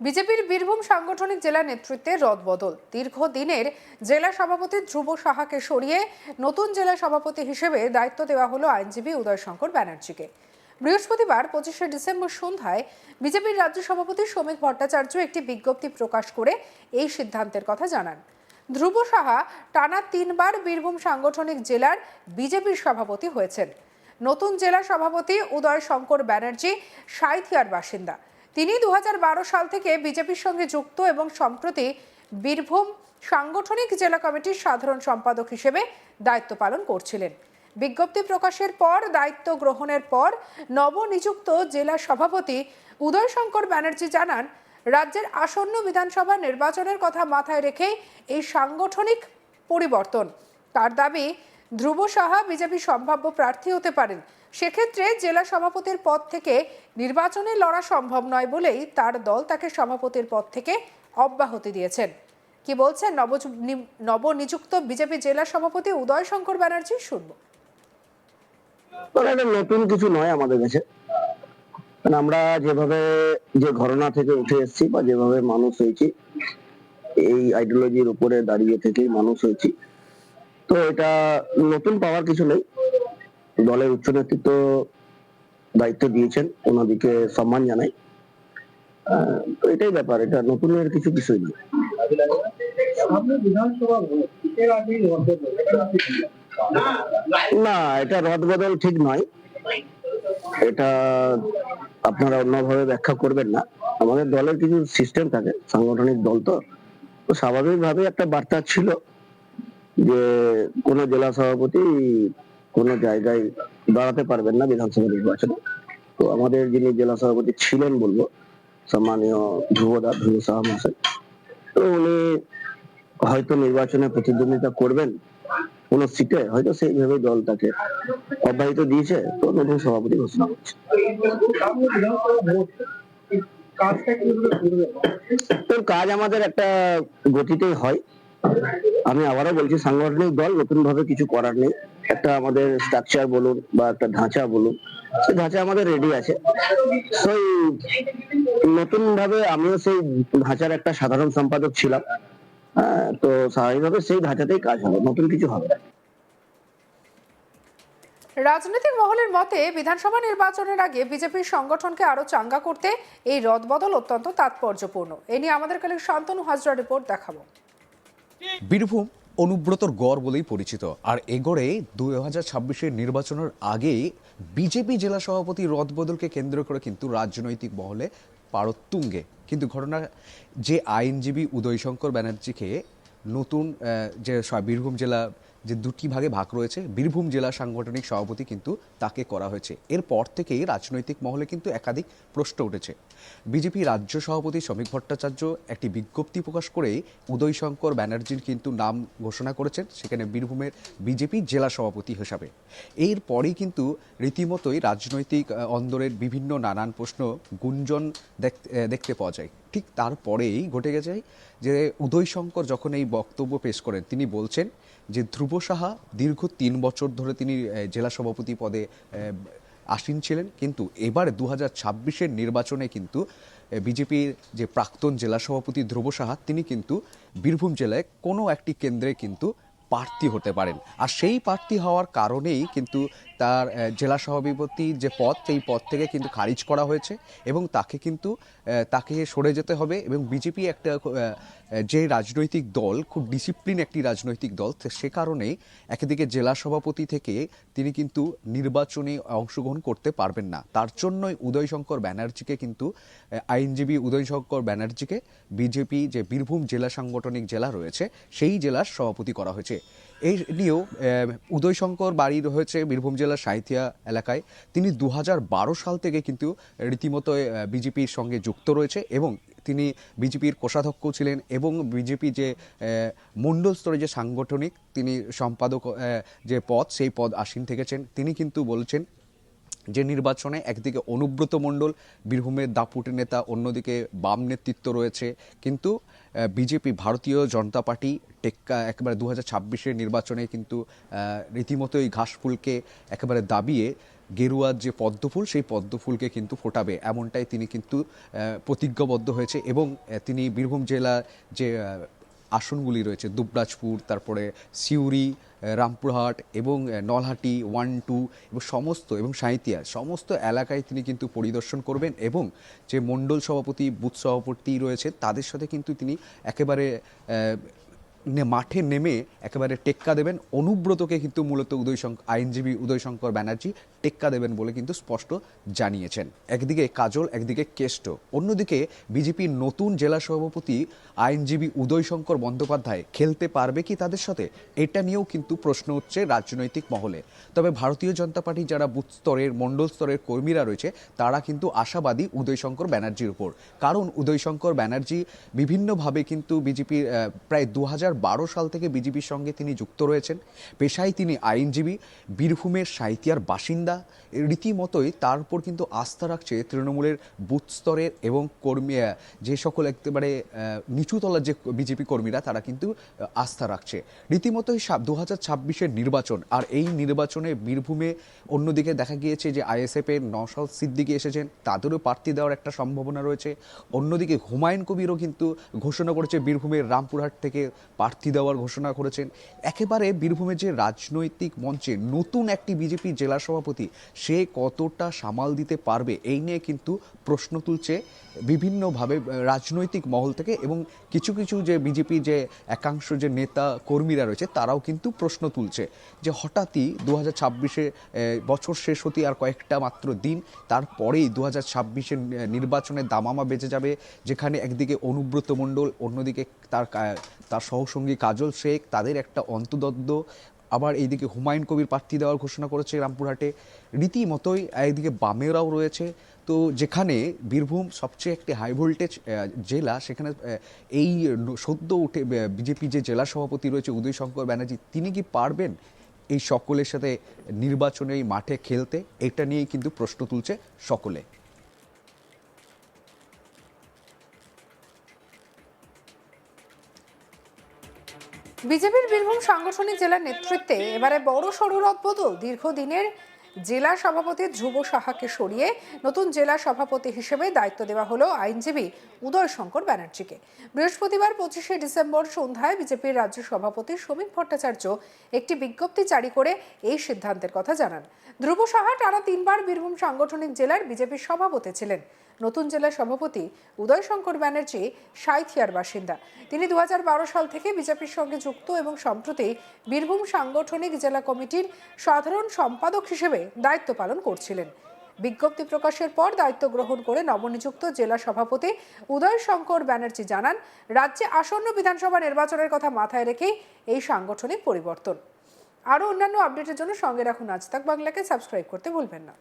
বিজেপির বীরভূম সাংগঠনিক জেলা নেতৃত্বে রদবদল। দীর্ঘদিনের জেলা সভাপতি ধ্রুব সাহাকে সরিয়ে নতুন জেলা সভাপতি হিসেবে দায়িত্ব দেওয়া হলো আইনজীবী উদয়শঙ্কর ব্যানার্জিকে। বৃহস্পতিবার 25শে ডিসেম্বর সন্ধ্যায় বিজেপির রাজ্য সভাপতি শ্রমিক ভট্টাচার্য একটি বিজ্ঞপ্তি প্রকাশ করে এই সিদ্ধান্তের কথা জানান। ধ্রুব সাহা টানা 3বার বীরভূম সাংগঠনিক জেলার বিজেপির সভাপতি হয়েছেন। নতুন জেলা সভাপতি উদয়শঙ্কর ব্যানার্জি সাঁইথিয়ার বাসিন্দা। তিনি 2012 সাল থেকে বিজেপির সঙ্গে যুক্ত এবং সম্প্রতি বীরভূম সাংগঠনিক জেলা কমিটির সাধারণ সম্পাদক হিসেবে দায়িত্ব পালন করছিলেন। বিজ্ঞপ্তি প্রকাশের পর দায়িত্ব গ্রহণের পর নবনিযুক্ত জেলা সভাপতি উদয়শঙ্কর ব্যানার্জি জানান, রাজ্যের আসন্ন বিধানসভা নির্বাচনের কথা মাথায় রেখে এই সাংগঠনিক পরিবর্তন। তার দাবি, ধ্রুব সাহা বিজেপি সম্ভাব্য প্রার্থী হতে পারেন। সেক্ষেত্রে জেলা সভাপতির পদ থেকে নির্বাচনে লড়া সম্ভব নয় বলেই তার দল তাকে সভাপতির পদ থেকে অব্যাহতি দিয়েছেন। কি বলছেন নবনিযুক্ত বিজেপি জেলা সভাপতি উদয়শঙ্কর ব্যানার্জি, শুনব। এটা নতুন কিছু নয় আমাদের কাছে। আমরা যেভাবে যে ঘটনা থেকে উঠে এসেছি বা যেভাবে মানুষ হয়েছি, এই আইডিওলজির উপরে দাঁড়িয়ে থেকেই মানুষ হয়েছি, তো এটা নতুন পাওয়ার কিছু নেই। দলের উচ্চ নেতৃত্ব দায়িত্ব দিয়েছেন, ওনাদিকে সম্মান জানাই। তো এটাই ব্যাপার, এটা নতুনের কিছু বিষয় নয়। না, এটা রদবদল ঠিক নয়। এটা আপনারা অন্যভাবে ব্যাখ্যা করবেন না। আমাদের দলের কিছু সিস্টেম থাকে, সাংগঠনিক দল তো স্বাভাবিকভাবে একটা বার্তা ছিল যে কোন জেলা সভাপতি কোন জায়গায় দাঁড়াতে পারবেন না বিধানসভা নির্বাচনে। তো আমাদের যিনি জেলা সভাপতি ছিলেন বলবো, সম্মানীয় ধ্রুব সাহা মহাশয়, তো উনি হয়তো নির্বাচনে প্রতিদ্বন্দ্বিতা করবেন কোন সিটে, হয়তো সেইভাবে দল তাকে অব্যাহতি দিয়েছে, তো নতুন সভাপতি ঘোষণা করছে। তো কাজ আমাদের একটা গতিতেই হয়। আমি আবারও বলছি, সাংগঠনিক দল, নতুন ভাবে কিছু করার নেই। একটা আমাদের স্ট্রাকচার বলুন বা একটা ধাঁচা বলুন, সেই ধাঁচা আমাদের রেডি আছে। সেই নতুন ভাবে আমিও সেই ধাঁচার একটা সাধারণ সম্পাদক ছিলাম। তো স্বাভাবিকভাবে সেই ধাঁচাতেই কাজ হবে, নতুন কিছু হবে না। রাজনৈতিক মহলের মতে বিধানসভা নির্বাচনের আগে বিজেপির সংগঠনকে আরো চাঙ্গা করতে এই রদবদল অত্যন্ত তাৎপর্যপূর্ণ। এ নিয়ে আমাদের কাছে শান্তনু হাজরা রিপোর্ট দেখাবো। বীরভূম অনুব্রতর গড় বলেই পরিচিত, আর এ গড়ে 2026-এর নির্বাচনের আগে বিজেপি জেলা সভাপতি রদবদলকে কেন্দ্র করে কিন্তু রাজনৈতিক মহলে পারদ তুঙ্গে। কিন্তু ঘটনা যে আইনজীবী উদয়শঙ্কর ব্যানার্জিকে নতুন যে বীরভূম জেলা যে দুটি ভাগে ভাগ রয়েছে, বীরভূম জেলা সাংগঠনিক সভাপতি কিন্তু তাকে করা হয়েছে। এরপর থেকেই রাজনৈতিক মহলে কিন্তু একাধিক প্রশ্ন উঠেছে। বিজেপি রাজ্য সভাপতি শ্রমিক ভট্টাচার্য একটি বিজ্ঞপ্তি প্রকাশ করে উদয়শঙ্কর ব্যানার্জির কিন্তু নাম ঘোষণা করেছেন সেখানে বীরভূমের বিজেপি জেলা সভাপতি হিসাবে। এরপরেই কিন্তু রীতিমতোই রাজনৈতিক অন্দরের বিভিন্ন নানান প্রশ্ন গুঞ্জন দেখতে পাওয়া যায়। ঠিক তারপরেই ঘটে গেছে যে উদয়শঙ্কর যখন এই বক্তব্য পেশ করেন, তিনি বলছেন যে ধ্রুব সাহা দীর্ঘ 3 বছর ধরে তিনি জেলা সভাপতি পদে আসীন ছিলেন, কিন্তু এবার 2026-এর নির্বাচনে কিন্তু বিজেপির যে প্রাক্তন জেলা সভাপতি ধ্রুব সাহা, তিনি কিন্তু বীরভূম জেলায় কোনো একটি কেন্দ্রে কিন্তু প্রার্থী হতে পারেন। আর সেই প্রার্থী হওয়ার কারণেই কিন্তু তার জেলা সভাপতি যে পদ, সেই পদ থেকে কিন্তু খারিজ করা হয়েছে এবং তাকে সরে যেতে হবে। এবং বিজেপি একটা যে রাজনৈতিক দল, খুব ডিসিপ্লিন একটি রাজনৈতিক দল, সে কারণেই একদিকে জেলা সভাপতি থেকে তিনি কিন্তু নির্বাচনে অংশগ্রহণ করতে পারবেন না। তার জন্যই উদয়শঙ্কর ব্যানার্জিকে কিন্তু আইনজীবী উদয়শঙ্কর ব্যানার্জিকে বিজেপি যে বীরভূম জেলা সাংগঠনিক জেলা রয়েছে সেই জেলার সভাপতি করা হয়েছে। এই নিয়েও উদয়শঙ্কর বাড়ি রয়েছে বীরভূম জেলার সাঁইথিয়া এলাকায়। তিনি 2012 সাল থেকে কিন্তু রীতিমতো বিজেপির সঙ্গে যুক্ত রয়েছে এবং তিনি বিজেপির কোষাধ্যক্ষ ছিলেন এবং বিজেপি যে মণ্ডল স্তরে যে সাংগঠনিক তিনি সম্পাদক যে পদ, সেই পদ আসীন থেকেছেন। তিনি কিন্তু বলছেন যে নির্বাচনে একদিকে অনুব্রত মণ্ডল বীরভূমের দাপুটে নেতা, অন্যদিকে বাম নেতৃত্ব রয়েছে, কিন্তু বিজেপি ভারতীয় জনতা পার্টি টেক্কা একেবারে 2026-এর নির্বাচনে কিন্তু রীতিমতোই ঘাসফুলকে একেবারে দাবিয়ে গেরুয়ার যে পদ্মফুল সেই পদ্মফুলকে কিন্তু ফোটাবে, এমনটাই তিনি কিন্তু প্রতিজ্ঞাবদ্ধ হয়েছে। এবং তিনি বীরভূম জেলা যে আসনগুলি রয়েছে দুবরাজপুর, তারপরে সিউড়ি, রামপুরহাট এবং নলহাটি 1, 2 এবং এবং সাঁইথিয়া সমস্ত এলাকায় তিনি কিন্তু পরিদর্শন করবেন এবং যে মণ্ডল সভাপতি, বুথ সভাপতি রয়েছে তাদের সাথে কিন্তু তিনি একেবারে মাঠে নেমে একেবারে টেক্কা দেবেন। অনুব্রতকে কিন্তু মূলত আইনজীবী উদয়শঙ্কর ব্যানার্জি টেক্কা দেবেন বলে কিন্তু স্পষ্ট জানিয়েছেন। একদিকে কাজল, একদিকে কেষ্ট, অন্যদিকে বিজেপির নতুন জেলা সভাপতি আইনজীবী উদয়শঙ্কর বন্দ্যোপাধ্যায় খেলতে পারবে কি তাদের সাথে, এটা নিয়েও কিন্তু প্রশ্ন উঠছে রাজনৈতিক মহলে। তবে ভারতীয় জনতা পার্টি যারা বুথ স্তরের, মণ্ডল স্তরের কর্মীরা রয়েছে তারা কিন্তু আশাবাদী উদয়শঙ্কর ব্যানার্জির উপর, কারণ উদয়শঙ্কর ব্যানার্জি বিভিন্নভাবে কিন্তু বিজেপির প্রায় 2012 সাল থেকে বিজেপির সঙ্গে তিনি যুক্ত রয়েছেন। পেশায় তিনি আইনজীবী, বীরভূমের সাঁইথিয়ার বাসিন্দা। রীতিমতোই তার উপর কিন্তু আস্থা রাখছে তৃণমূলের বুথ স্তরের এবং কর্মী, যে সকল একেবারে নিচুতলার যে বিজেপি কর্মীরা তারা কিন্তু আস্থা রাখছে। রীতিমতোই 2026-এর নির্বাচন, আর এই নির্বাচনে বীরভূমে অন্যদিকে দেখা গিয়েছে যে আইএসএফের নওশাদ সিদ্দিকী এসেছেন, তাদেরও প্রার্থী দেওয়ার একটা সম্ভাবনা রয়েছে। অন্যদিকে হুমায়ুন কবিরও কিন্তু ঘোষণা করেছে বীরভূমের রামপুরহাট থেকে প্রার্থী দেওয়ার ঘোষণা করেছেন। একেবারে বীরভূমের যে রাজনৈতিক মঞ্চে নতুন একটি বিজেপি জেলা সভাপতি, সে কতটা সামাল দিতে পারবে এই নিয়ে কিন্তু প্রশ্ন তুলছে বিভিন্ন্নভাবে রাজনৈতিক মহল থেকে। এবং কিছু কিছু যে বিজেপি যে একাংশ যে নেতা কর্মীরা রয়েছে তারাও কিন্তু প্রশ্ন তুলছে যে হঠাৎই 2026-এ বছর শেষ হতে আর কয়েকটা মাত্র দিন, তারপরেই 2026-এর নির্বাচনের দামামা বেজে যাবে, যেখানে একদিকে অনুব্রত মণ্ডল, অন্যদিকে তার সহসঙ্গী কাজল শেখ, তাদের একটা অন্তদ্বন্দ্ব। আবার এইদিকে হুমায়ুন কবির প্রার্থী দেওয়ার ঘোষণা করেছে রামপুরহাটে। রীতিমতোই এইদিকে বামেরাও রয়েছে। তো যেখানে বীরভূম সবচেয়ে একটি হাই ভোল্টেজ জেলা, সেখানে এই সদ্য উঠে বিজেপি যে জেলা সভাপতি রয়েছে উদয়শঙ্কর ব্যানার্জি, তিনি কি পারবেন এই সকলের সাথে নির্বাচনে এই মাঠে খেলতে, এটা নিয়েই কিন্তু প্রশ্ন তুলছে সকলে। বিজেপির বীরভূম সাংগঠনিক জেলার নেতৃত্বে এবারে বড় সড় রদবদল। দীর্ঘদিনের জেলা সভাপতি ধ্রুব সাহাকে সরিয়ে নতুন জেলা সভাপতি হিসেবে দায়িত্ব দেওয়া হলো আইনজীবী উদয়শঙ্কর ব্যানার্জিকে। বৃহস্পতিবার 25শে ডিসেম্বর সন্ধ্যায় বিজেপির রাজ্য সভাপতি শ্রমিক ভট্টাচার্য একটি বিজ্ঞপ্তি জারি করে এই সিদ্ধান্তের কথা জানান। ধ্রুব সাহা টানা 3বার বীরভূম সাংগঠনিক জেলার বিজেপির সভাপতি ছিলেন। নতুন জেলা সভাপতি উদয়শঙ্কর ব্যানার্জি সাঁইথিয়ার বাসিন্দা। তিনি 2012 সাল থেকে বিজেপির সঙ্গে যুক্ত এবং সম্প্রতি বীরভূম সাংগঠনিক জেলা কমিটির সাধারণ সম্পাদক হিসেবে দায়িত্ব পালন করছিলেন। বিজ্ঞপ্তি প্রকাশের পর দায়িত্ব গ্রহণ করে নবনিযুক্ত জেলা সভাপতি উদয়শঙ্কর ব্যানার্জি জানান, রাজ্যে আসন্ন বিধানসভা নির্বাচনের কথা মাথায় রেখেই এই সাংগঠনিক পরিবর্তন। আরও অন্যান্য আপডেটের জন্য সঙ্গে রাখুন আজ তাক বাংলাকে, সাবস্ক্রাইব করতে ভুলবেন না।